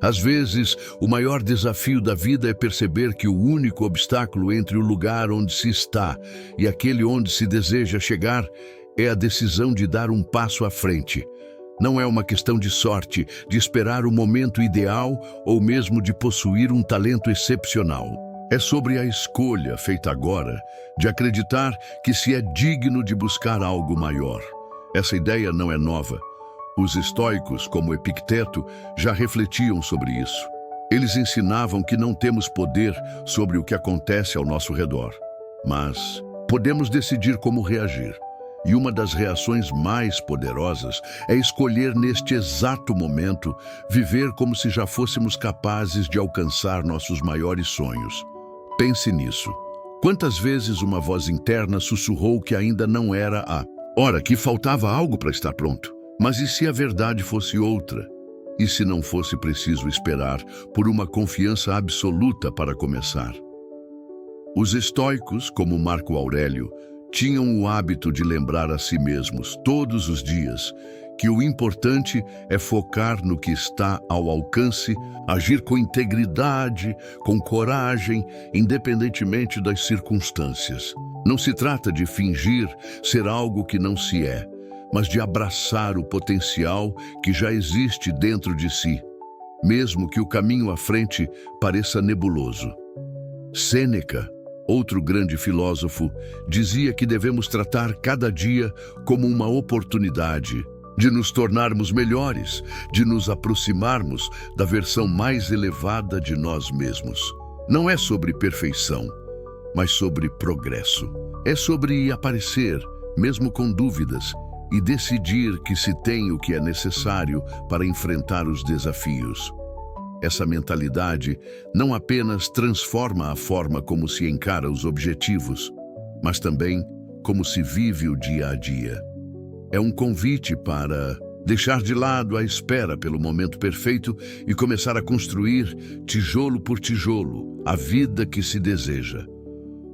Às vezes, o maior desafio da vida é perceber que o único obstáculo entre o lugar onde se está e aquele onde se deseja chegar é a decisão de dar um passo à frente. Não é uma questão de sorte, de esperar o momento ideal ou mesmo de possuir um talento excepcional. É sobre a escolha feita agora de acreditar que se é digno de buscar algo maior. Essa ideia não é nova. Os estoicos, como Epicteto, já refletiam sobre isso. Eles ensinavam que não temos poder sobre o que acontece ao nosso redor, mas podemos decidir como reagir. E uma das reações mais poderosas é escolher neste exato momento viver como se já fôssemos capazes de alcançar nossos maiores sonhos. Pense nisso. Quantas vezes uma voz interna sussurrou que ainda não era a hora, que faltava algo para estar pronto? Mas e se a verdade fosse outra? E se não fosse preciso esperar por uma confiança absoluta para começar? Os estoicos, como Marco Aurélio, tinham o hábito de lembrar a si mesmos, todos os dias, que o importante é focar no que está ao alcance, agir com integridade, com coragem, independentemente das circunstâncias. Não se trata de fingir ser algo que não se é, mas de abraçar o potencial que já existe dentro de si, mesmo que o caminho à frente pareça nebuloso. Sêneca, outro grande filósofo, dizia que devemos tratar cada dia como uma oportunidade de nos tornarmos melhores, de nos aproximarmos da versão mais elevada de nós mesmos. Não é sobre perfeição, mas sobre progresso. É sobre aparecer, mesmo com dúvidas, e decidir que se tem o que é necessário para enfrentar os desafios. Essa mentalidade não apenas transforma a forma como se encara os objetivos, mas também como se vive o dia a dia. É um convite para deixar de lado a espera pelo momento perfeito e começar a construir, tijolo por tijolo, a vida que se deseja.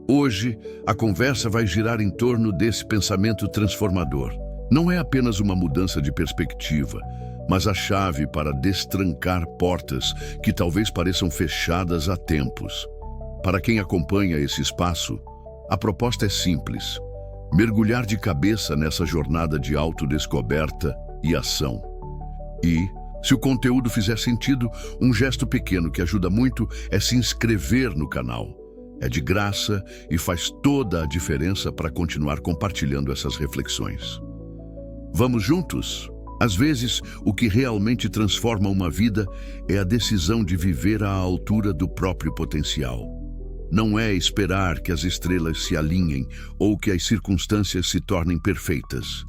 Hoje, a conversa vai girar em torno desse pensamento transformador. Não é apenas uma mudança de perspectiva, mas a chave para destrancar portas que talvez pareçam fechadas há tempos. Para quem acompanha esse espaço, a proposta é simples: mergulhar de cabeça nessa jornada de autodescoberta e ação. E, se o conteúdo fizer sentido, um gesto pequeno que ajuda muito é se inscrever no canal. É de graça e faz toda a diferença para continuar compartilhando essas reflexões. Vamos juntos? Às vezes, o que realmente transforma uma vida é a decisão de viver à altura do próprio potencial. Não é esperar que as estrelas se alinhem ou que as circunstâncias se tornem perfeitas.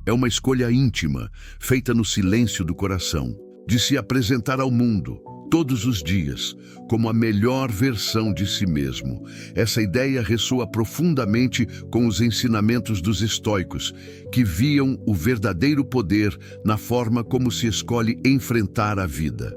É uma escolha íntima, feita no silêncio do coração, de se apresentar ao mundo, todos os dias, como a melhor versão de si mesmo. Essa ideia ressoa profundamente com os ensinamentos dos estoicos, que viam o verdadeiro poder na forma como se escolhe enfrentar a vida.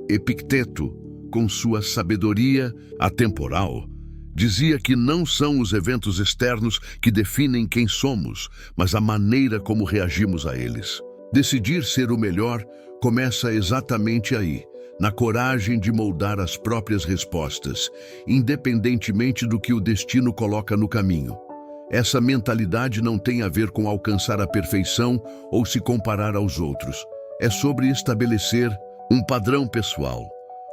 Epicteto, com sua sabedoria atemporal, dizia que não são os eventos externos que definem quem somos, mas a maneira como reagimos a eles. Decidir ser o melhor começa exatamente aí, na coragem de moldar as próprias respostas, independentemente do que o destino coloca no caminho. Essa mentalidade não tem a ver com alcançar a perfeição ou se comparar aos outros. É sobre estabelecer um padrão pessoal,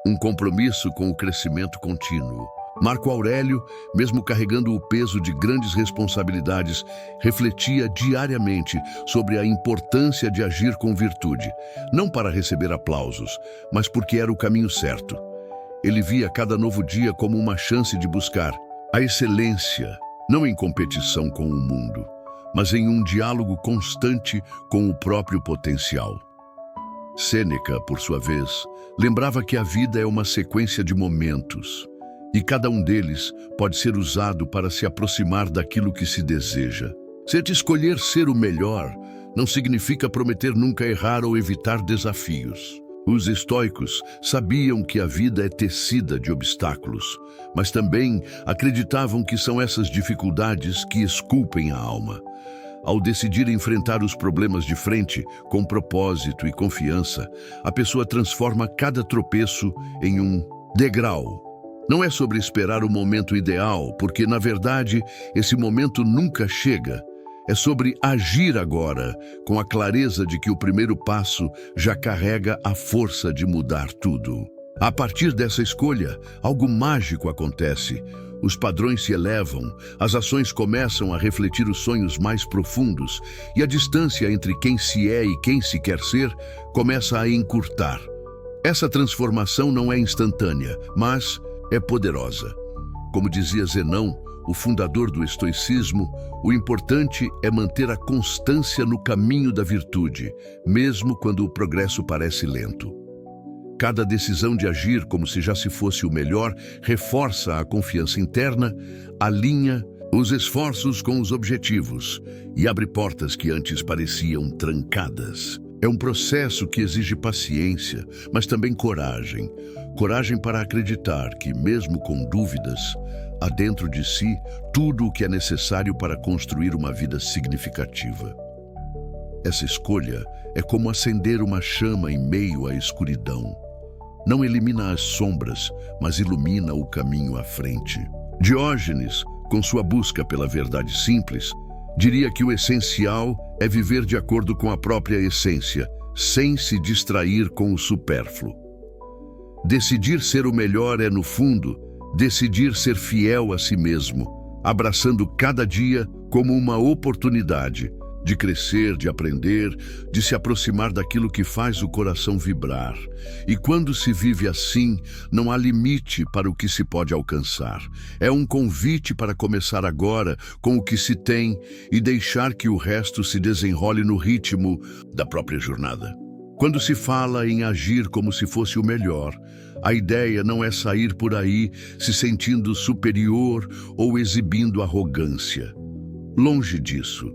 um compromisso com o crescimento contínuo. Marco Aurélio, mesmo carregando o peso de grandes responsabilidades, refletia diariamente sobre a importância de agir com virtude, não para receber aplausos, mas porque era o caminho certo. Ele via cada novo dia como uma chance de buscar a excelência, não em competição com o mundo, mas em um diálogo constante com o próprio potencial. Sêneca, por sua vez, lembrava que a vida é uma sequência de momentos, e cada um deles pode ser usado para se aproximar daquilo que se deseja. Se te escolher ser o melhor, não significa prometer nunca errar ou evitar desafios. Os estoicos sabiam que a vida é tecida de obstáculos, mas também acreditavam que são essas dificuldades que esculpem a alma. Ao decidir enfrentar os problemas de frente, com propósito e confiança, a pessoa transforma cada tropeço em um degrau. Não é sobre esperar o momento ideal, porque, na verdade, esse momento nunca chega. É sobre agir agora, com a clareza de que o primeiro passo já carrega a força de mudar tudo. A partir dessa escolha, algo mágico acontece. Os padrões se elevam, as ações começam a refletir os sonhos mais profundos e a distância entre quem se é e quem se quer ser começa a encurtar. Essa transformação não é instantânea, mas é poderosa. Como dizia Zenão, o fundador do estoicismo, o importante é manter a constância no caminho da virtude, mesmo quando o progresso parece lento. Cada decisão de agir como se já se fosse o melhor reforça a confiança interna, alinha os esforços com os objetivos e abre portas que antes pareciam trancadas. É um processo que exige paciência, mas também coragem. Coragem para acreditar que, mesmo com dúvidas, há dentro de si tudo o que é necessário para construir uma vida significativa. Essa escolha é como acender uma chama em meio à escuridão. Não elimina as sombras, mas ilumina o caminho à frente. Diógenes, com sua busca pela verdade simples, diria que o essencial é viver de acordo com a própria essência, sem se distrair com o supérfluo. Decidir ser o melhor é, no fundo, decidir ser fiel a si mesmo, abraçando cada dia como uma oportunidade de crescer, de aprender, de se aproximar daquilo que faz o coração vibrar. E quando se vive assim, não há limite para o que se pode alcançar. É um convite para começar agora com o que se tem e deixar que o resto se desenrole no ritmo da própria jornada. Quando se fala em agir como se fosse o melhor, a ideia não é sair por aí se sentindo superior ou exibindo arrogância. Longe disso.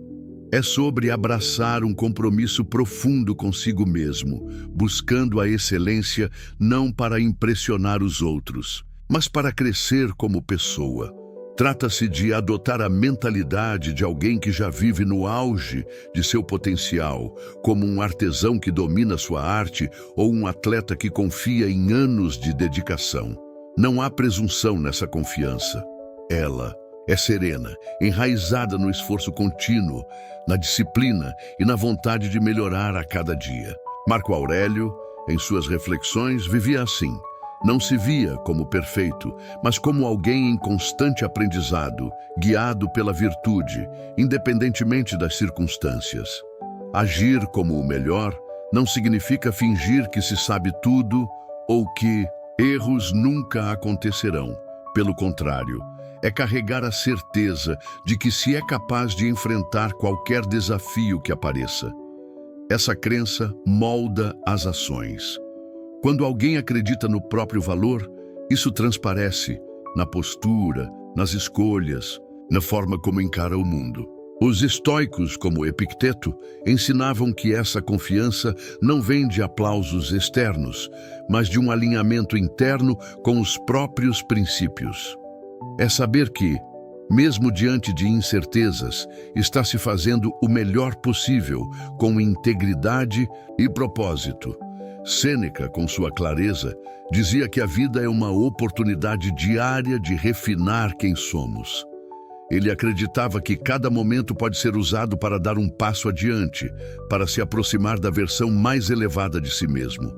É sobre abraçar um compromisso profundo consigo mesmo, buscando a excelência não para impressionar os outros, mas para crescer como pessoa. Trata-se de adotar a mentalidade de alguém que já vive no auge de seu potencial, como um artesão que domina sua arte ou um atleta que confia em anos de dedicação. Não há presunção nessa confiança. Ela é serena, enraizada no esforço contínuo, na disciplina e na vontade de melhorar a cada dia. Marco Aurélio, em suas reflexões, vivia assim. Não se via como perfeito, mas como alguém em constante aprendizado, guiado pela virtude, independentemente das circunstâncias. Agir como o melhor não significa fingir que se sabe tudo ou que erros nunca acontecerão. Pelo contrário, é carregar a certeza de que se é capaz de enfrentar qualquer desafio que apareça. Essa crença molda as ações. Quando alguém acredita no próprio valor, isso transparece na postura, nas escolhas, na forma como encara o mundo. Os estoicos, como Epicteto, ensinavam que essa confiança não vem de aplausos externos, mas de um alinhamento interno com os próprios princípios. É saber que, mesmo diante de incertezas, está se fazendo o melhor possível, com integridade e propósito. Sêneca, com sua clareza, dizia que a vida é uma oportunidade diária de refinar quem somos. Ele acreditava que cada momento pode ser usado para dar um passo adiante, para se aproximar da versão mais elevada de si mesmo.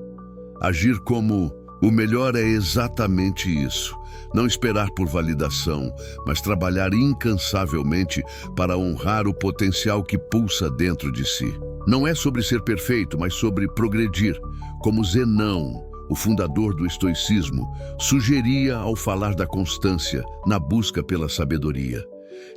Agir como o melhor é exatamente isso. Não esperar por validação, mas trabalhar incansavelmente para honrar o potencial que pulsa dentro de si. Não é sobre ser perfeito, mas sobre progredir, como Zenão, o fundador do estoicismo, sugeria ao falar da constância na busca pela sabedoria.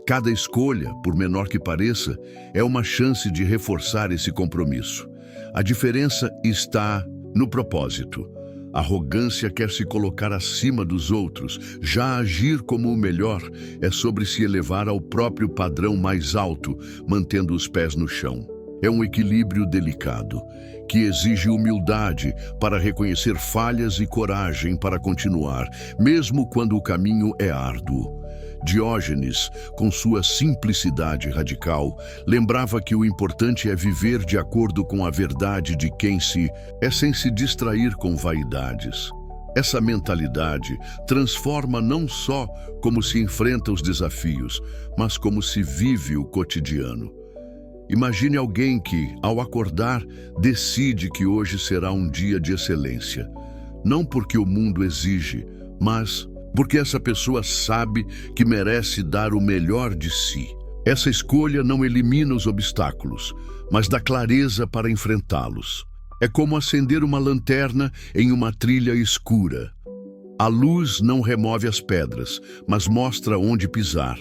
Cada escolha, por menor que pareça, é uma chance de reforçar esse compromisso. A diferença está no propósito. A arrogância quer se colocar acima dos outros. Já agir como o melhor é sobre se elevar ao próprio padrão mais alto, mantendo os pés no chão. É um equilíbrio delicado, que exige humildade para reconhecer falhas e coragem para continuar, mesmo quando o caminho é árduo. Diógenes, com sua simplicidade radical, lembrava que o importante é viver de acordo com a verdade de quem se é, sem se distrair com vaidades. Essa mentalidade transforma não só como se enfrenta os desafios, mas como se vive o cotidiano. Imagine alguém que, ao acordar, decide que hoje será um dia de excelência. Não porque o mundo exige, mas porque essa pessoa sabe que merece dar o melhor de si. Essa escolha não elimina os obstáculos, mas dá clareza para enfrentá-los. É como acender uma lanterna em uma trilha escura. A luz não remove as pedras, mas mostra onde pisar.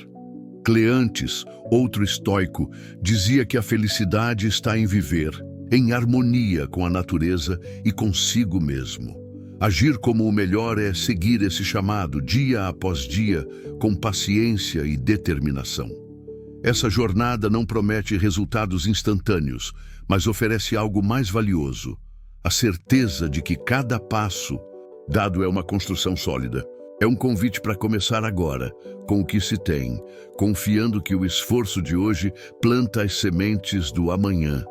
Cleantes, outro estoico, dizia que a felicidade está em viver, em harmonia com a natureza e consigo mesmo. Agir como o melhor é seguir esse chamado dia após dia, com paciência e determinação. Essa jornada não promete resultados instantâneos, mas oferece algo mais valioso: a certeza de que cada passo dado é uma construção sólida. É um convite para começar agora, com o que se tem, confiando que o esforço de hoje planta as sementes do amanhã.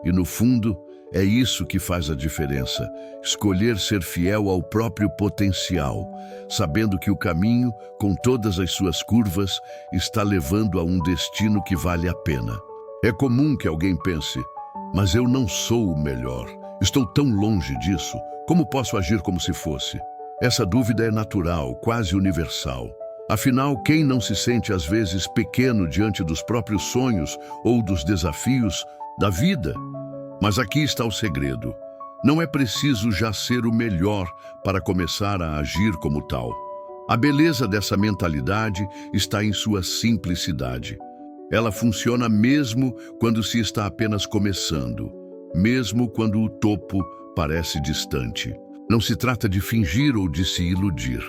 E no fundo, é isso que faz a diferença: escolher ser fiel ao próprio potencial, sabendo que o caminho, com todas as suas curvas, está levando a um destino que vale a pena. É comum que alguém pense: mas eu não sou o melhor, estou tão longe disso, como posso agir como se fosse? Essa dúvida é natural, quase universal. Afinal, quem não se sente às vezes pequeno diante dos próprios sonhos ou dos desafios da vida? Mas aqui está o segredo. Não é preciso já ser o melhor para começar a agir como tal. A beleza dessa mentalidade está em sua simplicidade. Ela funciona mesmo quando se está apenas começando, mesmo quando o topo parece distante. Não se trata de fingir ou de se iludir,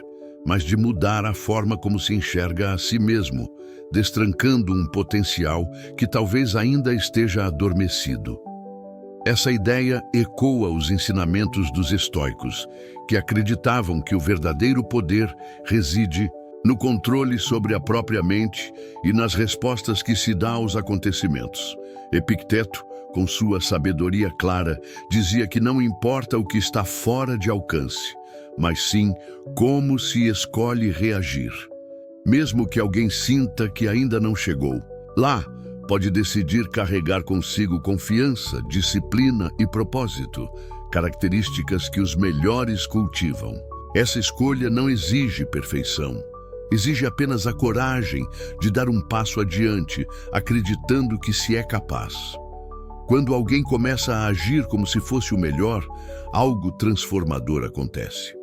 mas de mudar a forma como se enxerga a si mesmo, destrancando um potencial que talvez ainda esteja adormecido. Essa ideia ecoa os ensinamentos dos estoicos, que acreditavam que o verdadeiro poder reside no controle sobre a própria mente e nas respostas que se dá aos acontecimentos. Epicteto, com sua sabedoria clara, dizia que não importa o que está fora de alcance, mas sim como se escolhe reagir. Mesmo que alguém sinta que ainda não chegou, lá pode decidir carregar consigo confiança, disciplina e propósito, características que os melhores cultivam. Essa escolha não exige perfeição. Exige apenas a coragem de dar um passo adiante, acreditando que se é capaz. Quando alguém começa a agir como se fosse o melhor, algo transformador acontece.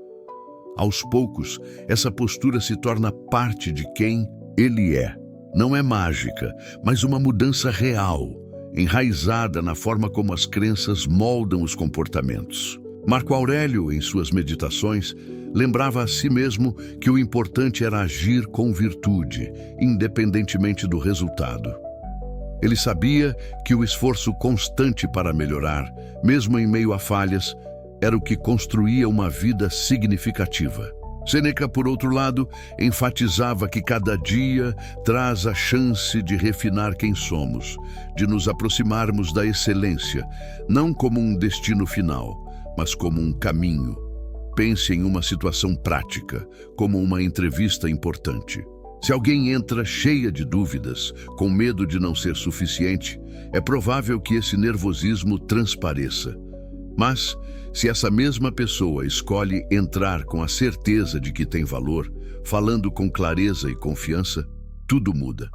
Aos poucos, essa postura se torna parte de quem ele é. Não é mágica, mas uma mudança real, enraizada na forma como as crenças moldam os comportamentos. Marco Aurélio, em suas meditações, lembrava a si mesmo que o importante era agir com virtude, independentemente do resultado. Ele sabia que o esforço constante para melhorar, mesmo em meio a falhas, era o que construía uma vida significativa. Sêneca, por outro lado, enfatizava que cada dia traz a chance de refinar quem somos, de nos aproximarmos da excelência, não como um destino final, mas como um caminho. Pense em uma situação prática, como uma entrevista importante. Se alguém entra cheia de dúvidas, com medo de não ser suficiente, é provável que esse nervosismo transpareça. Mas, se essa mesma pessoa escolhe entrar com a certeza de que tem valor, falando com clareza e confiança, tudo muda.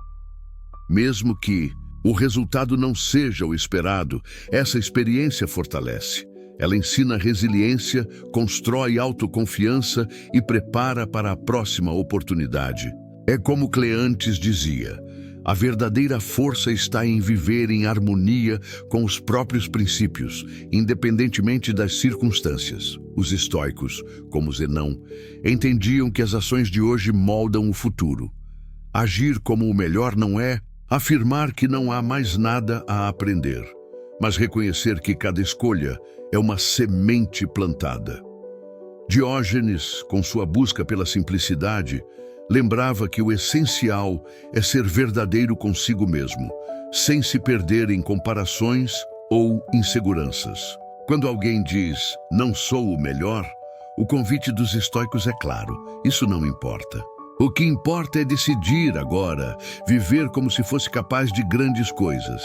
Mesmo que o resultado não seja o esperado, essa experiência fortalece. Ela ensina resiliência, constrói autoconfiança e prepara para a próxima oportunidade. É como Cleantes dizia: a verdadeira força está em viver em harmonia com os próprios princípios, independentemente das circunstâncias. Os estoicos, como Zenão, entendiam que as ações de hoje moldam o futuro. Agir como o melhor não é afirmar que não há mais nada a aprender, mas reconhecer que cada escolha é uma semente plantada. Diógenes, com sua busca pela simplicidade, Lembrava que o essencial é ser verdadeiro consigo mesmo, sem se perder em comparações ou inseguranças. Quando alguém diz, não sou o melhor, o convite dos estoicos é claro, isso não importa. O que importa é decidir agora, viver como se fosse capaz de grandes coisas.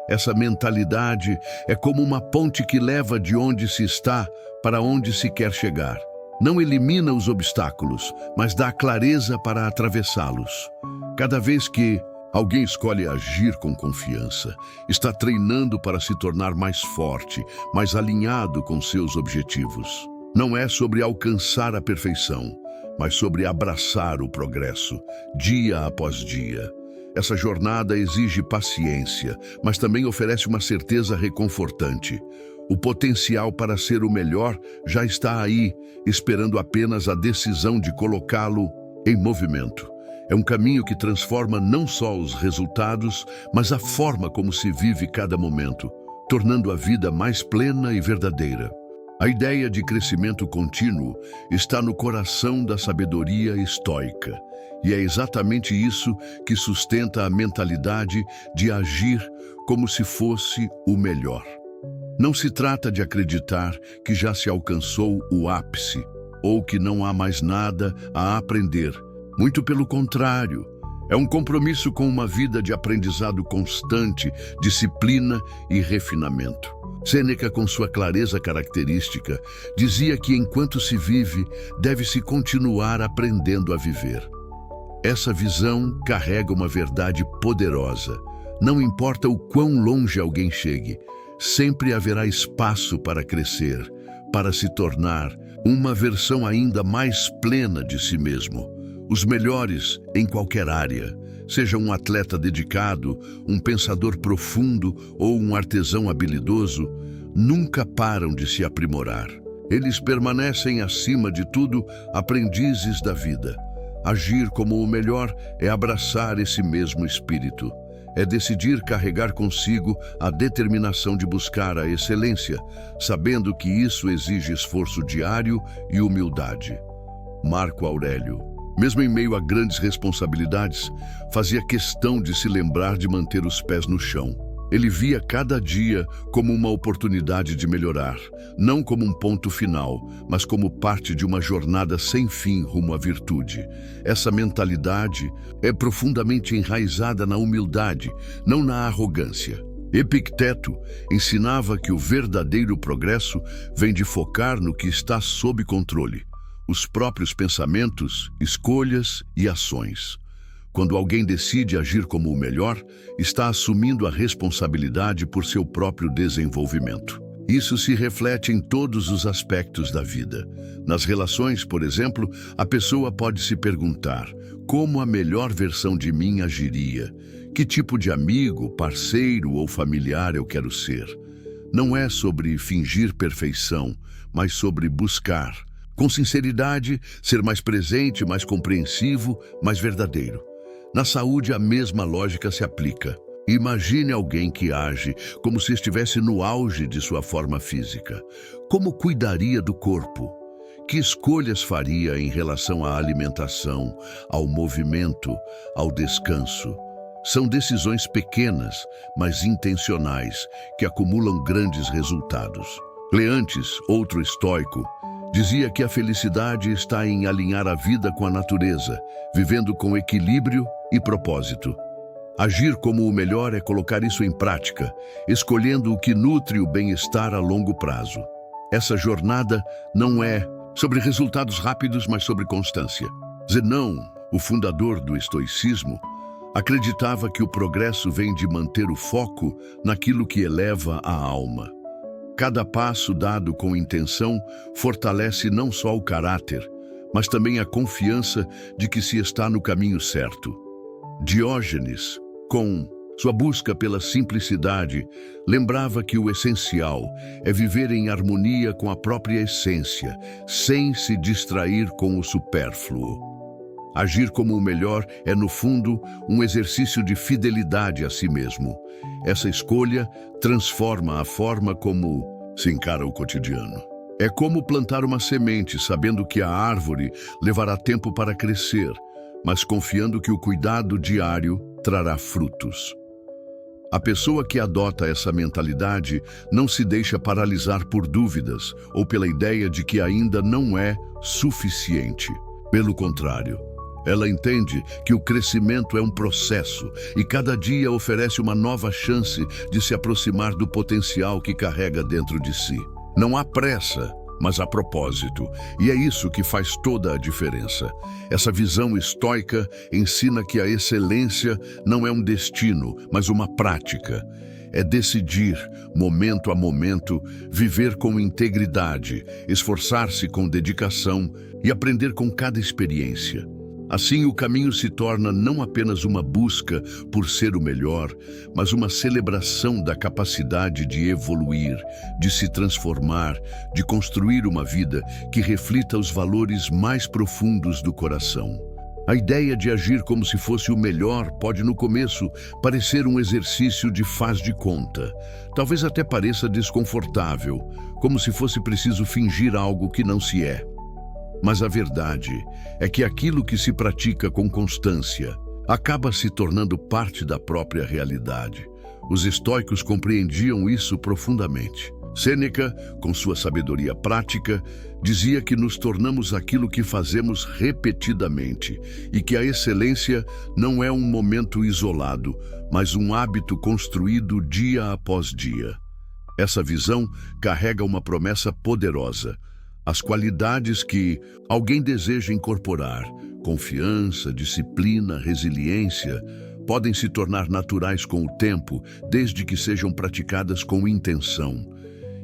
Essa mentalidade é como uma ponte que leva de onde se está para onde se quer chegar. Não elimina os obstáculos, mas dá clareza para atravessá-los. Cada vez que alguém escolhe agir com confiança, está treinando para se tornar mais forte, mais alinhado com seus objetivos. Não é sobre alcançar a perfeição, mas sobre abraçar o progresso, dia após dia. Essa jornada exige paciência, mas também oferece uma certeza reconfortante. O potencial para ser o melhor já está aí, esperando apenas a decisão de colocá-lo em movimento. É um caminho que transforma não só os resultados, mas a forma como se vive cada momento, tornando a vida mais plena e verdadeira. A ideia de crescimento contínuo está no coração da sabedoria estoica, e é exatamente isso que sustenta a mentalidade de agir como se fosse o melhor. Não se trata de acreditar que já se alcançou o ápice ou que não há mais nada a aprender. Muito pelo contrário, é um compromisso com uma vida de aprendizado constante, disciplina e refinamento. Sêneca, com sua clareza característica, dizia que enquanto se vive, deve-se continuar aprendendo a viver. Essa visão carrega uma verdade poderosa. Não importa o quão longe alguém chegue, sempre haverá espaço para crescer, para se tornar uma versão ainda mais plena de si mesmo. Os melhores em qualquer área, seja um atleta dedicado, um pensador profundo ou um artesão habilidoso, nunca param de se aprimorar. Eles permanecem, acima de tudo, aprendizes da vida. Agir como o melhor é abraçar esse mesmo espírito. É decidir carregar consigo a determinação de buscar a excelência, sabendo que isso exige esforço diário e humildade. Marco Aurélio, mesmo em meio a grandes responsabilidades, fazia questão de se lembrar de manter os pés no chão. Ele via cada dia como uma oportunidade de melhorar, não como um ponto final, mas como parte de uma jornada sem fim rumo à virtude. Essa mentalidade é profundamente enraizada na humildade, não na arrogância. Epicteto ensinava que o verdadeiro progresso vem de focar no que está sob controle, os próprios pensamentos, escolhas e ações. Quando alguém decide agir como o melhor, está assumindo a responsabilidade por seu próprio desenvolvimento. Isso se reflete em todos os aspectos da vida. Nas relações, por exemplo, a pessoa pode se perguntar: como a melhor versão de mim agiria? Que tipo de amigo, parceiro ou familiar eu quero ser? Não é sobre fingir perfeição, mas sobre buscar, com sinceridade, ser mais presente, mais compreensivo, mais verdadeiro. Na saúde, a mesma lógica se aplica. Imagine alguém que age como se estivesse no auge de sua forma física. Como cuidaria do corpo? Que escolhas faria em relação à alimentação, ao movimento, ao descanso? São decisões pequenas, mas intencionais, que acumulam grandes resultados. Leantes, outro estoico, dizia que a felicidade está em alinhar a vida com a natureza, vivendo com equilíbrio e propósito. Agir como o melhor é colocar isso em prática, escolhendo o que nutre o bem-estar a longo prazo. Essa jornada não é sobre resultados rápidos, mas sobre constância. Zenão, o fundador do estoicismo, acreditava que o progresso vem de manter o foco naquilo que eleva a alma. Cada passo dado com intenção fortalece não só o caráter, mas também a confiança de que se está no caminho certo. Diógenes, com sua busca pela simplicidade, lembrava que o essencial é viver em harmonia com a própria essência, sem se distrair com o supérfluo. Agir como o melhor é, no fundo, um exercício de fidelidade a si mesmo. Essa escolha transforma a forma como se encara o cotidiano. É como plantar uma semente, sabendo que a árvore levará tempo para crescer, mas confiando que o cuidado diário trará frutos. A pessoa que adota essa mentalidade não se deixa paralisar por dúvidas ou pela ideia de que ainda não é suficiente. Pelo contrário, ela entende que o crescimento é um processo e cada dia oferece uma nova chance de se aproximar do potencial que carrega dentro de si. Não há pressa, mas há propósito, e é isso que faz toda a diferença. Essa visão estoica ensina que a excelência não é um destino, mas uma prática. É decidir, momento a momento, viver com integridade, esforçar-se com dedicação e aprender com cada experiência. Assim, o caminho se torna não apenas uma busca por ser o melhor, mas uma celebração da capacidade de evoluir, de se transformar, de construir uma vida que reflita os valores mais profundos do coração. A ideia de agir como se fosse o melhor pode, no começo, parecer um exercício de faz de conta. Talvez até pareça desconfortável, como se fosse preciso fingir algo que não se é. Mas a verdade é que aquilo que se pratica com constância acaba se tornando parte da própria realidade. Os estoicos compreendiam isso profundamente. Sêneca, com sua sabedoria prática, dizia que nos tornamos aquilo que fazemos repetidamente e que a excelência não é um momento isolado, mas um hábito construído dia após dia. Essa visão carrega uma promessa poderosa. As qualidades que alguém deseja incorporar, confiança, disciplina, resiliência, podem se tornar naturais com o tempo, desde que sejam praticadas com intenção.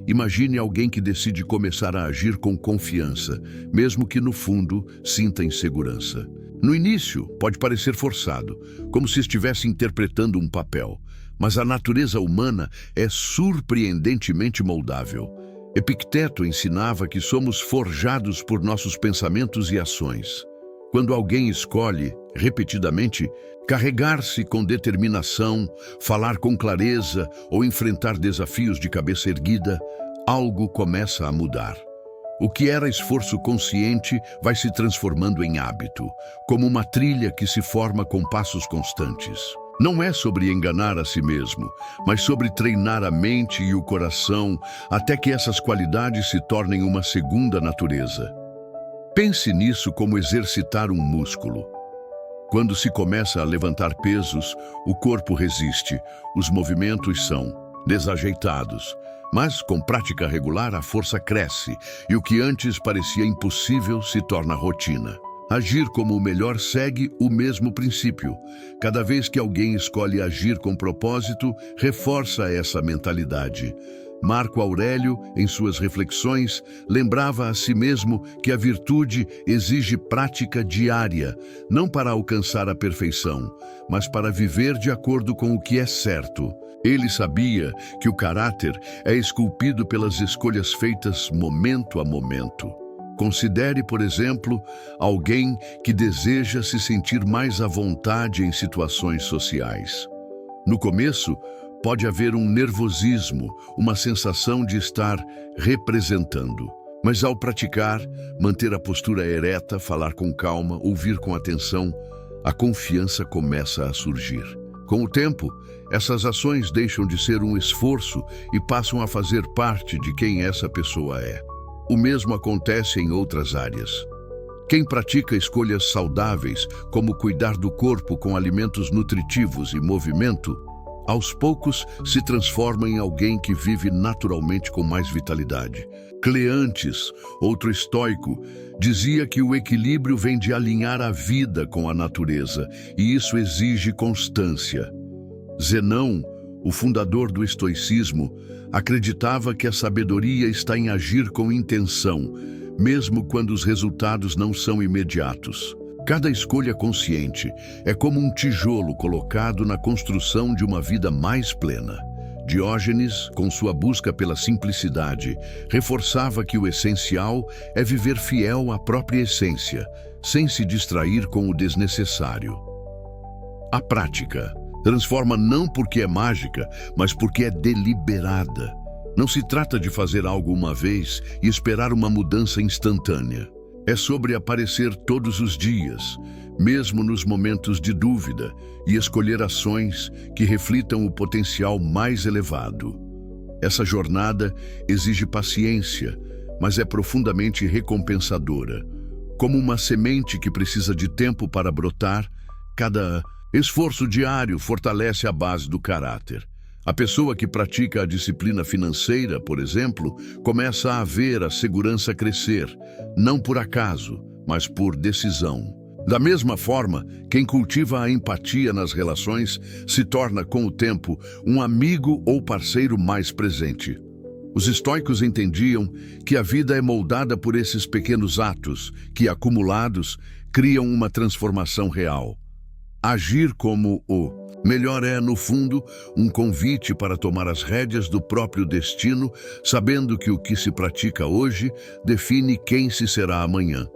Imagine alguém que decide começar a agir com confiança, mesmo que no fundo sinta insegurança. No início, pode parecer forçado, como se estivesse interpretando um papel, mas a natureza humana é surpreendentemente moldável. Epicteto ensinava que somos forjados por nossos pensamentos e ações. Quando alguém escolhe, repetidamente, carregar-se com determinação, falar com clareza ou enfrentar desafios de cabeça erguida, algo começa a mudar. O que era esforço consciente vai se transformando em hábito, como uma trilha que se forma com passos constantes. Não é sobre enganar a si mesmo, mas sobre treinar a mente e o coração até que essas qualidades se tornem uma segunda natureza. Pense nisso como exercitar um músculo. Quando se começa a levantar pesos, o corpo resiste, os movimentos são desajeitados. Mas, com prática regular, a força cresce e o que antes parecia impossível se torna rotina. Agir como o melhor segue o mesmo princípio. Cada vez que alguém escolhe agir com propósito, reforça essa mentalidade. Marco Aurélio, em suas reflexões, lembrava a si mesmo que a virtude exige prática diária, não para alcançar a perfeição, mas para viver de acordo com o que é certo. Ele sabia que o caráter é esculpido pelas escolhas feitas momento a momento. Considere, por exemplo, alguém que deseja se sentir mais à vontade em situações sociais. No começo, pode haver um nervosismo, uma sensação de estar representando. Mas ao praticar, manter a postura ereta, falar com calma, ouvir com atenção, a confiança começa a surgir. Com o tempo, essas ações deixam de ser um esforço e passam a fazer parte de quem essa pessoa é. O mesmo acontece em outras áreas. Quem pratica escolhas saudáveis, como cuidar do corpo com alimentos nutritivos e movimento, aos poucos se transforma em alguém que vive naturalmente com mais vitalidade. Cleantes, outro estoico, dizia que o equilíbrio vem de alinhar a vida com a natureza, e isso exige constância. Zenão, o fundador do estoicismo, acreditava que a sabedoria está em agir com intenção, mesmo quando os resultados não são imediatos. Cada escolha consciente é como um tijolo colocado na construção de uma vida mais plena. Diógenes, com sua busca pela simplicidade, reforçava que o essencial é viver fiel à própria essência, sem se distrair com o desnecessário. A prática transforma não porque é mágica, mas porque é deliberada. Não se trata de fazer algo uma vez e esperar uma mudança instantânea. É sobre aparecer todos os dias, mesmo nos momentos de dúvida, e escolher ações que reflitam o potencial mais elevado. Essa jornada exige paciência, mas é profundamente recompensadora. Como uma semente que precisa de tempo para brotar, cada esforço diário fortalece a base do caráter. A pessoa que pratica a disciplina financeira, por exemplo, começa a ver a segurança crescer, não por acaso, mas por decisão. Da mesma forma, quem cultiva a empatia nas relações se torna, com o tempo, um amigo ou parceiro mais presente. Os estoicos entendiam que a vida é moldada por esses pequenos atos que, acumulados, criam uma transformação real. Agir como o melhor é, no fundo, um convite para tomar as rédeas do próprio destino, sabendo que o que se pratica hoje define quem se será amanhã.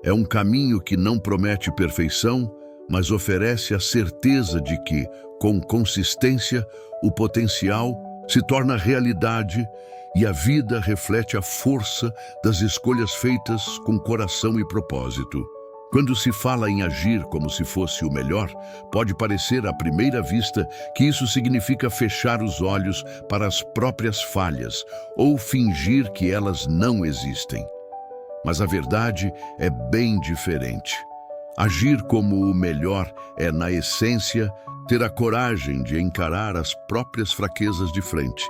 É um caminho que não promete perfeição, mas oferece a certeza de que, com consistência, o potencial se torna realidade e a vida reflete a força das escolhas feitas com coração e propósito. Quando se fala em agir como se fosse o melhor, pode parecer à primeira vista que isso significa fechar os olhos para as próprias falhas ou fingir que elas não existem. Mas a verdade é bem diferente. Agir como o melhor é, na essência, ter a coragem de encarar as próprias fraquezas de frente,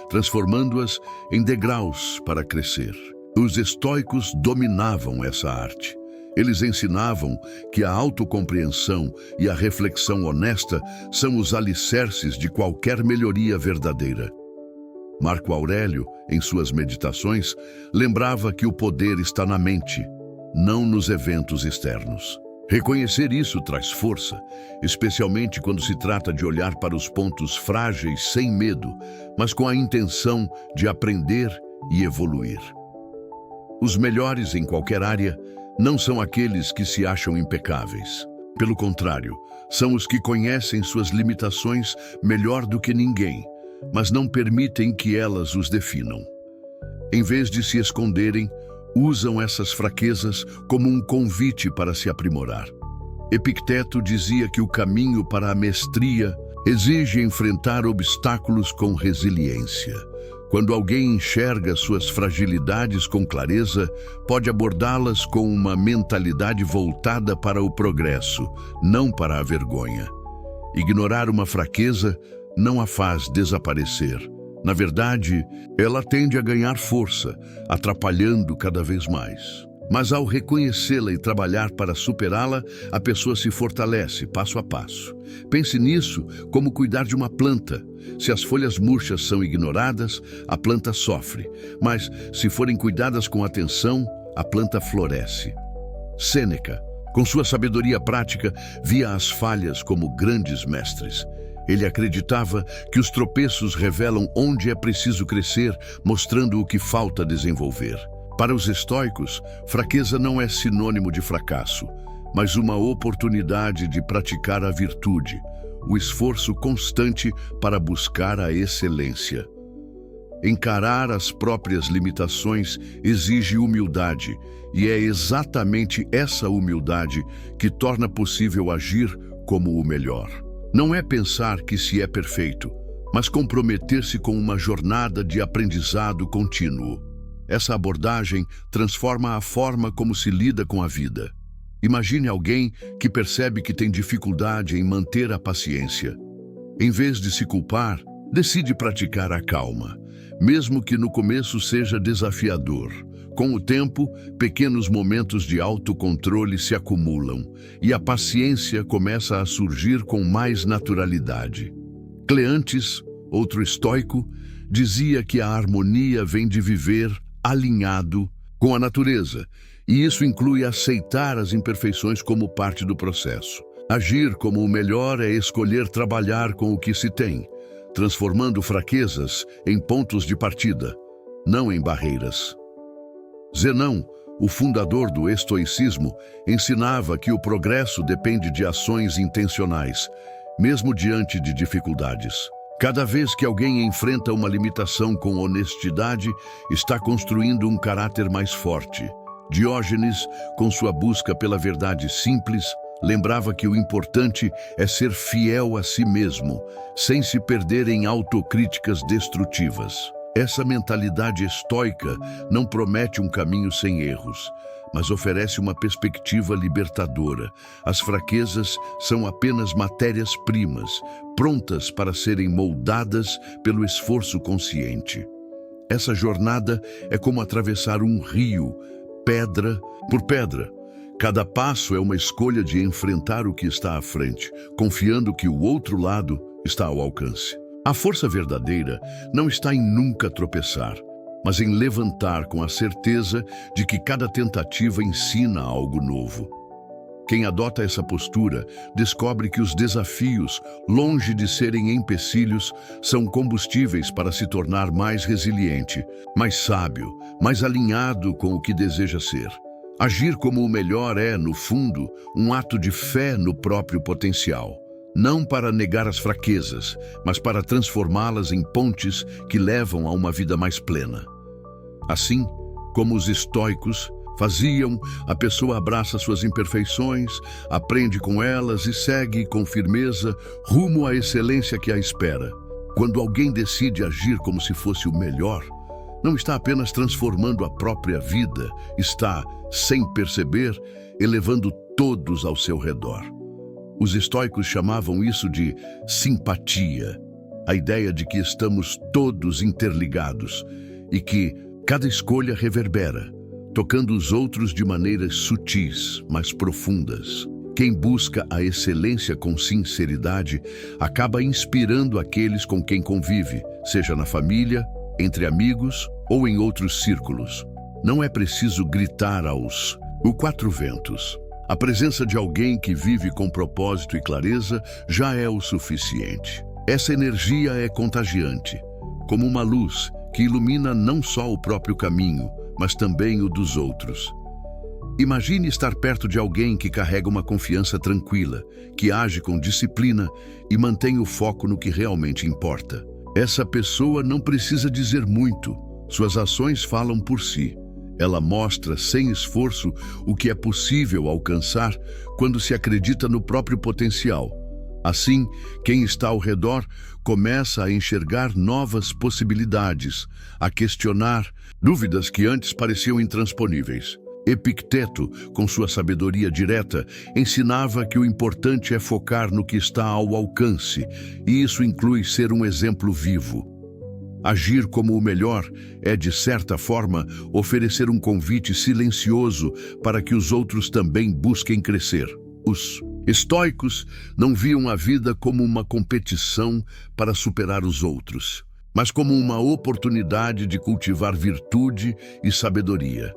transformando-as em degraus para crescer. Os estoicos dominavam essa arte. Eles ensinavam que a autocompreensão e a reflexão honesta são os alicerces de qualquer melhoria verdadeira. Marco Aurélio, em suas meditações, lembrava que o poder está na mente, não nos eventos externos. Reconhecer isso traz força, especialmente quando se trata de olhar para os pontos frágeis sem medo, mas com a intenção de aprender e evoluir. Os melhores em qualquer área não são aqueles que se acham impecáveis. Pelo contrário, são os que conhecem suas limitações melhor do que ninguém, mas não permitem que elas os definam. Em vez de se esconderem, usam essas fraquezas como um convite para se aprimorar. Epicteto dizia que o caminho para a mestria exige enfrentar obstáculos com resiliência. Quando alguém enxerga suas fragilidades com clareza, pode abordá-las com uma mentalidade voltada para o progresso, não para a vergonha. Ignorar uma fraqueza não a faz desaparecer. Na verdade, ela tende a ganhar força, atrapalhando cada vez mais. Mas ao reconhecê-la e trabalhar para superá-la, a pessoa se fortalece passo a passo. Pense nisso como cuidar de uma planta. Se as folhas murchas são ignoradas, a planta sofre. Mas, se forem cuidadas com atenção, a planta floresce. Sêneca, com sua sabedoria prática, via as falhas como grandes mestres. Ele acreditava que os tropeços revelam onde é preciso crescer, mostrando o que falta desenvolver. Para os estoicos, fraqueza não é sinônimo de fracasso, mas uma oportunidade de praticar a virtude, o esforço constante para buscar a excelência. Encarar as próprias limitações exige humildade, e é exatamente essa humildade que torna possível agir como o melhor. Não é pensar que se é perfeito, mas comprometer-se com uma jornada de aprendizado contínuo. Essa abordagem transforma a forma como se lida com a vida. Imagine alguém que percebe que tem dificuldade em manter a paciência. Em vez de se culpar, decide praticar a calma, mesmo que no começo seja desafiador. Com o tempo, pequenos momentos de autocontrole se acumulam e a paciência começa a surgir com mais naturalidade. Cleantes, outro estoico, dizia que a harmonia vem de viver alinhado com a natureza, e isso inclui aceitar as imperfeições como parte do processo. Agir como o melhor é escolher trabalhar com o que se tem, transformando fraquezas em pontos de partida, não em barreiras. Zenão, o fundador do estoicismo, ensinava que o progresso depende de ações intencionais, mesmo diante de dificuldades. Cada vez que alguém enfrenta uma limitação com honestidade, está construindo um caráter mais forte. Diógenes, com sua busca pela verdade simples, lembrava que o importante é ser fiel a si mesmo, sem se perder em autocríticas destrutivas. Essa mentalidade estoica não promete um caminho sem erros, mas oferece uma perspectiva libertadora. As fraquezas são apenas matérias-primas, prontas para serem moldadas pelo esforço consciente. Essa jornada é como atravessar um rio, pedra por pedra. Cada passo é uma escolha de enfrentar o que está à frente, confiando que o outro lado está ao alcance. A força verdadeira não está em nunca tropeçar, mas em levantar com a certeza de que cada tentativa ensina algo novo. Quem adota essa postura descobre que os desafios, longe de serem empecilhos, são combustíveis para se tornar mais resiliente, mais sábio, mais alinhado com o que deseja ser. Agir como o melhor é, no fundo, um ato de fé no próprio potencial. Não para negar as fraquezas, mas para transformá-las em pontes que levam a uma vida mais plena. Assim como os estoicos faziam, a pessoa abraça suas imperfeições, aprende com elas e segue com firmeza rumo à excelência que a espera. Quando alguém decide agir como se fosse o melhor, não está apenas transformando a própria vida, está, sem perceber, elevando todos ao seu redor. Os estoicos chamavam isso de simpatia, a ideia de que estamos todos interligados e que cada escolha reverbera, tocando os outros de maneiras sutis, mas profundas. Quem busca a excelência com sinceridade acaba inspirando aqueles com quem convive, seja na família, entre amigos ou em outros círculos. Não é preciso gritar aos quatro ventos. A presença de alguém que vive com propósito e clareza já é o suficiente. Essa energia é contagiante, como uma luz que ilumina não só o próprio caminho, mas também o dos outros. Imagine estar perto de alguém que carrega uma confiança tranquila, que age com disciplina e mantém o foco no que realmente importa. Essa pessoa não precisa dizer muito, suas ações falam por si. Ela mostra, sem esforço, o que é possível alcançar quando se acredita no próprio potencial. Assim, quem está ao redor começa a enxergar novas possibilidades, a questionar dúvidas que antes pareciam intransponíveis. Epicteto, com sua sabedoria direta, ensinava que o importante é focar no que está ao alcance, e isso inclui ser um exemplo vivo. Agir como o melhor é, de certa forma, oferecer um convite silencioso para que os outros também busquem crescer. Os estoicos não viam a vida como uma competição para superar os outros, mas como uma oportunidade de cultivar virtude e sabedoria,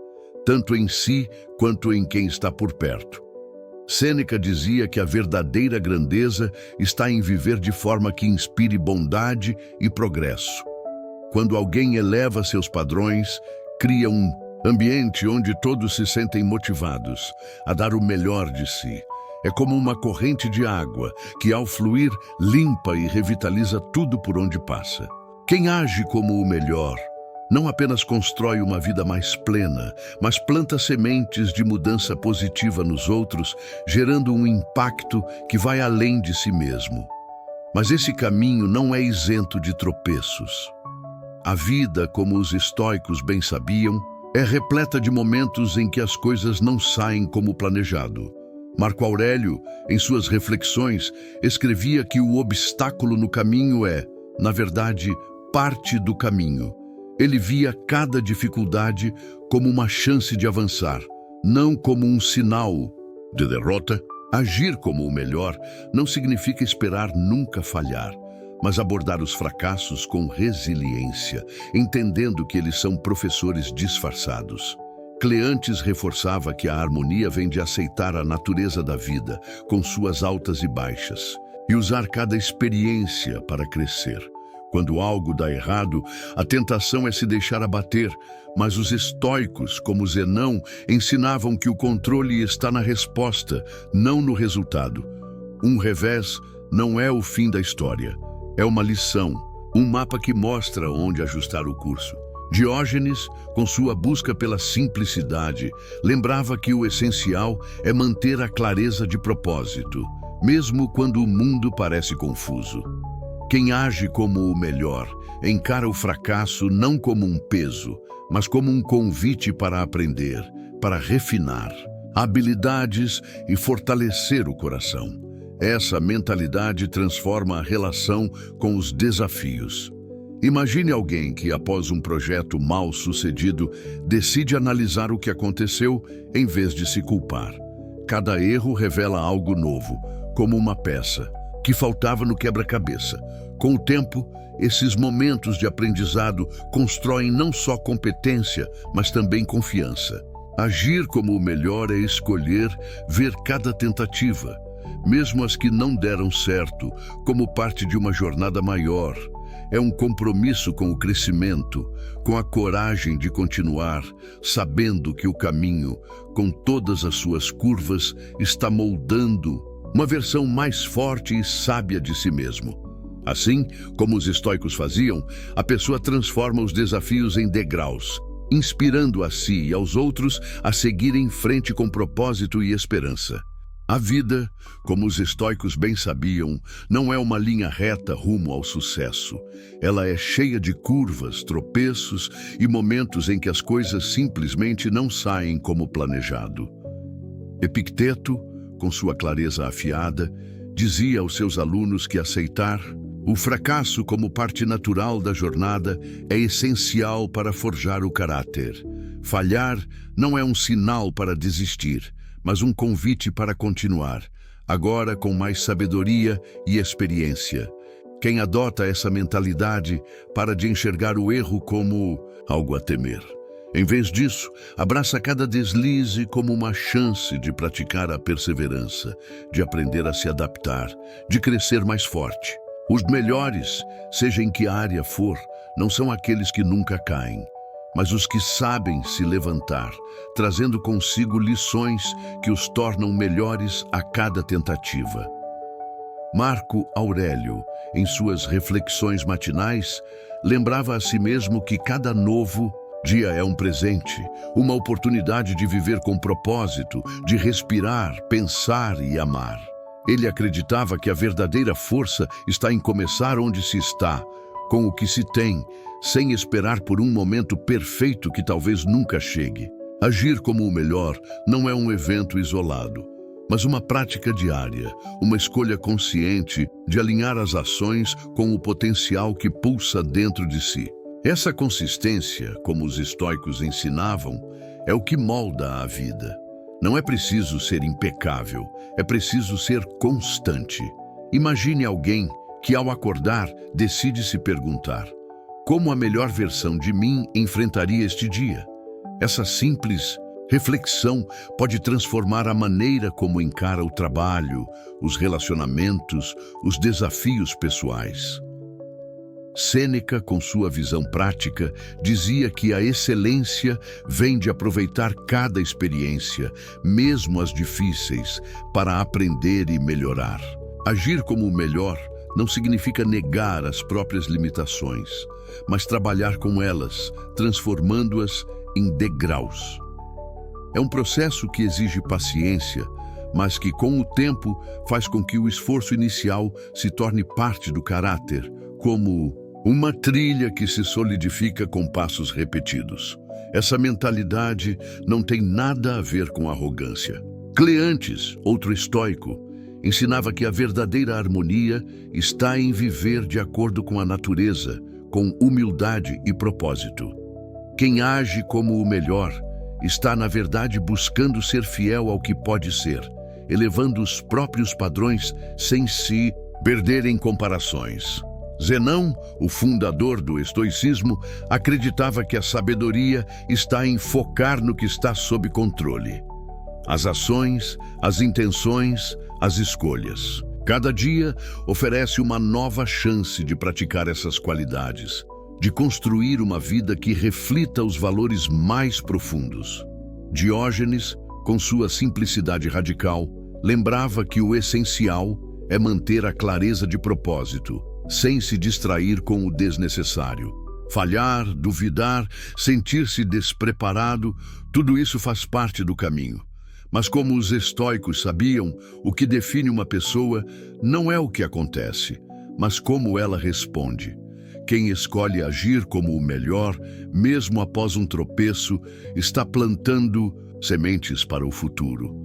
tanto em si quanto em quem está por perto. Sêneca dizia que a verdadeira grandeza está em viver de forma que inspire bondade e progresso. Quando alguém eleva seus padrões, cria um ambiente onde todos se sentem motivados a dar o melhor de si. É como uma corrente de água que, ao fluir, limpa e revitaliza tudo por onde passa. Quem age como o melhor não apenas constrói uma vida mais plena, mas planta sementes de mudança positiva nos outros, gerando um impacto que vai além de si mesmo. Mas esse caminho não é isento de tropeços. A vida, como os estoicos bem sabiam, é repleta de momentos em que as coisas não saem como planejado. Marco Aurélio, em suas reflexões, escrevia que o obstáculo no caminho é, na verdade, parte do caminho. Ele via cada dificuldade como uma chance de avançar, não como um sinal de derrota. Agir como o melhor não significa esperar nunca falhar, mas abordar os fracassos com resiliência, entendendo que eles são professores disfarçados. Cleantes reforçava que a harmonia vem de aceitar a natureza da vida, com suas altas e baixas, e usar cada experiência para crescer. Quando algo dá errado, a tentação é se deixar abater, mas os estoicos, como Zenão, ensinavam que o controle está na resposta, não no resultado. Um revés não é o fim da história. É uma lição, um mapa que mostra onde ajustar o curso. Diógenes, com sua busca pela simplicidade, lembrava que o essencial é manter a clareza de propósito, mesmo quando o mundo parece confuso. Quem age como o melhor encara o fracasso não como um peso, mas como um convite para aprender, para refinar habilidades e fortalecer o coração. Essa mentalidade transforma a relação com os desafios. Imagine alguém que, após um projeto mal sucedido, decide analisar o que aconteceu em vez de se culpar. Cada erro revela algo novo, como uma peça que faltava no quebra-cabeça. Com o tempo, esses momentos de aprendizado constroem não só competência, mas também confiança. Agir como o melhor é escolher ver cada tentativa, mesmo as que não deram certo, como parte de uma jornada maior. É um compromisso com o crescimento, com a coragem de continuar, sabendo que o caminho, com todas as suas curvas, está moldando uma versão mais forte e sábia de si mesmo. Assim, como os estoicos faziam, a pessoa transforma os desafios em degraus, inspirando a si e aos outros a seguir em frente com propósito e esperança. A vida, como os estoicos bem sabiam, não é uma linha reta rumo ao sucesso. Ela é cheia de curvas, tropeços e momentos em que as coisas simplesmente não saem como planejado. Epicteto, com sua clareza afiada, dizia aos seus alunos que aceitar o fracasso como parte natural da jornada é essencial para forjar o caráter. Falhar não é um sinal para desistir, mas um convite para continuar, agora com mais sabedoria e experiência. Quem adota essa mentalidade para de enxergar o erro como algo a temer. Em vez disso, abraça cada deslize como uma chance de praticar a perseverança, de aprender a se adaptar, de crescer mais forte. Os melhores, seja em que área for, não são aqueles que nunca caem, mas os que sabem se levantar, trazendo consigo lições que os tornam melhores a cada tentativa. Marco Aurélio, em suas reflexões matinais, lembrava a si mesmo que cada novo dia é um presente, uma oportunidade de viver com propósito, de respirar, pensar e amar. Ele acreditava que a verdadeira força está em começar onde se está, com o que se tem, sem esperar por um momento perfeito que talvez nunca chegue. Agir como o melhor não é um evento isolado, mas uma prática diária, uma escolha consciente de alinhar as ações com o potencial que pulsa dentro de si. Essa consistência, como os estoicos ensinavam, é o que molda a vida. Não é preciso ser impecável, é preciso ser constante. Imagine alguém que, ao acordar, decide se perguntar: como a melhor versão de mim enfrentaria este dia? Essa simples reflexão pode transformar a maneira como encara o trabalho, os relacionamentos, os desafios pessoais. Sêneca, com sua visão prática, dizia que a excelência vem de aproveitar cada experiência, mesmo as difíceis, para aprender e melhorar. Agir como o melhor não significa negar as próprias limitações, mas trabalhar com elas, transformando-as em degraus. É um processo que exige paciência, mas que, com o tempo, faz com que o esforço inicial se torne parte do caráter, como uma trilha que se solidifica com passos repetidos. Essa mentalidade não tem nada a ver com arrogância. Cleantes, outro estoico, ensinava que a verdadeira harmonia está em viver de acordo com a natureza, com humildade e propósito. Quem age como o melhor está, na verdade, buscando ser fiel ao que pode ser, elevando os próprios padrões sem se perder em comparações. Zenão, o fundador do estoicismo, acreditava que a sabedoria está em focar no que está sob controle. As ações, as intenções, as escolhas. Cada dia oferece uma nova chance de praticar essas qualidades, de construir uma vida que reflita os valores mais profundos. Diógenes, com sua simplicidade radical, lembrava que o essencial é manter a clareza de propósito, sem se distrair com o desnecessário. Falhar, duvidar, sentir-se despreparado, tudo isso faz parte do caminho. Mas como os estoicos sabiam, o que define uma pessoa não é o que acontece, mas como ela responde. Quem escolhe agir como o melhor, mesmo após um tropeço, está plantando sementes para o futuro.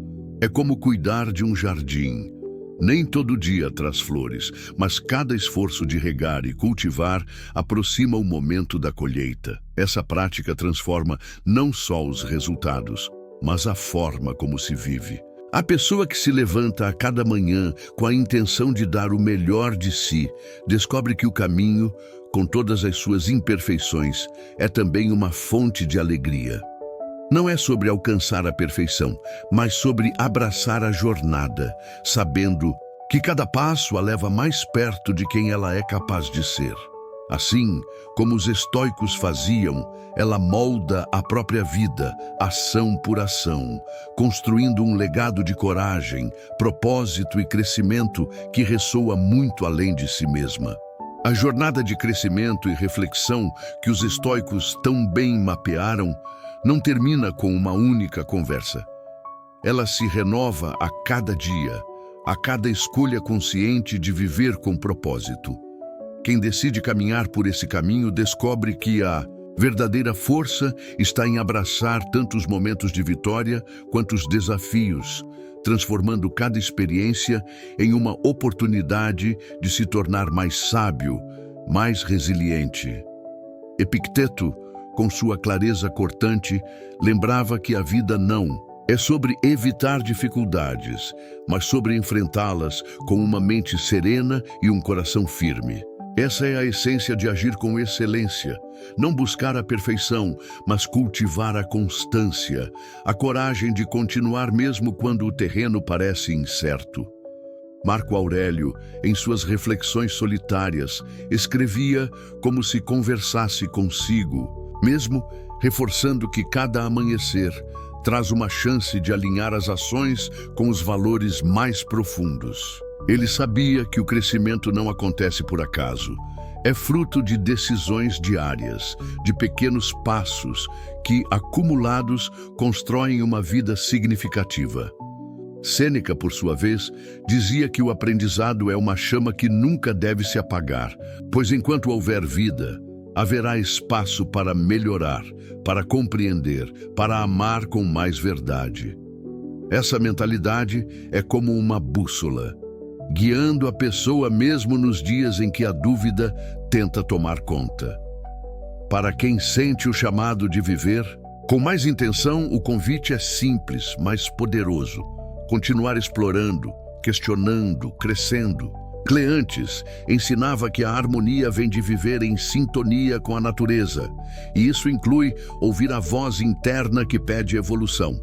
É como cuidar de um jardim. Nem todo dia traz flores, mas cada esforço de regar e cultivar aproxima o momento da colheita. Essa prática transforma não só os resultados, mas a forma como se vive. A pessoa que se levanta a cada manhã com a intenção de dar o melhor de si, descobre que o caminho, com todas as suas imperfeições, é também uma fonte de alegria. Não é sobre alcançar a perfeição, mas sobre abraçar a jornada, sabendo que cada passo a leva mais perto de quem ela é capaz de ser. Assim, como os estoicos faziam, ela molda a própria vida, ação por ação, construindo um legado de coragem, propósito e crescimento que ressoa muito além de si mesma. A jornada de crescimento e reflexão que os estoicos tão bem mapearam não termina com uma única conversa. Ela se renova a cada dia, a cada escolha consciente de viver com propósito. Quem decide caminhar por esse caminho descobre que a verdadeira força está em abraçar tanto os momentos de vitória quanto os desafios, transformando cada experiência em uma oportunidade de se tornar mais sábio, mais resiliente. Epicteto, com sua clareza cortante, lembrava que a vida não é sobre evitar dificuldades, mas sobre enfrentá-las com uma mente serena e um coração firme. Essa é a essência de agir com excelência, não buscar a perfeição, mas cultivar a constância, a coragem de continuar mesmo quando o terreno parece incerto. Marco Aurélio, em suas reflexões solitárias, escrevia como se conversasse consigo, mesmo reforçando que cada amanhecer traz uma chance de alinhar as ações com os valores mais profundos. Ele sabia que o crescimento não acontece por acaso. É fruto de decisões diárias, de pequenos passos que, acumulados, constroem uma vida significativa. Sêneca, por sua vez, dizia que o aprendizado é uma chama que nunca deve se apagar, pois enquanto houver vida, haverá espaço para melhorar, para compreender, para amar com mais verdade. Essa mentalidade é como uma bússola, guiando a pessoa mesmo nos dias em que a dúvida tenta tomar conta. Para quem sente o chamado de viver, com mais intenção, o convite é simples, mas poderoso. Continuar explorando, questionando, crescendo. Cleantes ensinava que a harmonia vem de viver em sintonia com a natureza, e isso inclui ouvir a voz interna que pede evolução.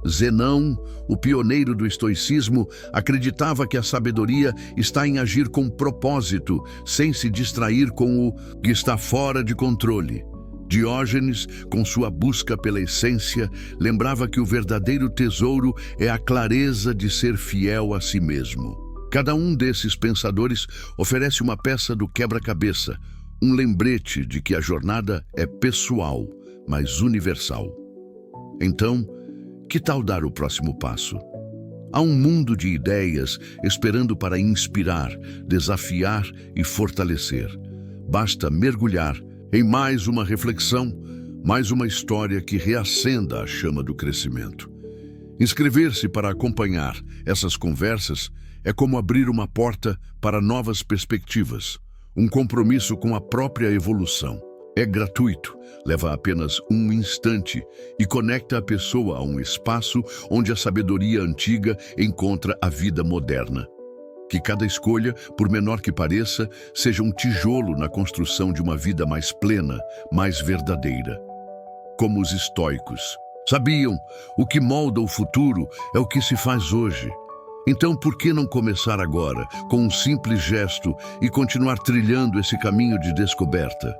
Zenão, o pioneiro do estoicismo, acreditava que a sabedoria está em agir com propósito, sem se distrair com o que está fora de controle. Diógenes, com sua busca pela essência, lembrava que o verdadeiro tesouro é a clareza de ser fiel a si mesmo. Cada um desses pensadores oferece uma peça do quebra-cabeça, um lembrete de que a jornada é pessoal, mas universal. Então, que tal dar o próximo passo? Há um mundo de ideias esperando para inspirar, desafiar e fortalecer. Basta mergulhar em mais uma reflexão, mais uma história que reacenda a chama do crescimento. Inscrever-se para acompanhar essas conversas é como abrir uma porta para novas perspectivas, um compromisso com a própria evolução. É gratuito, leva apenas um instante e conecta a pessoa a um espaço onde a sabedoria antiga encontra a vida moderna. Que cada escolha, por menor que pareça, seja um tijolo na construção de uma vida mais plena, mais verdadeira. Como os estoicos sabiam, o que molda o futuro é o que se faz hoje. Então, por que não começar agora, com um simples gesto, e continuar trilhando esse caminho de descoberta?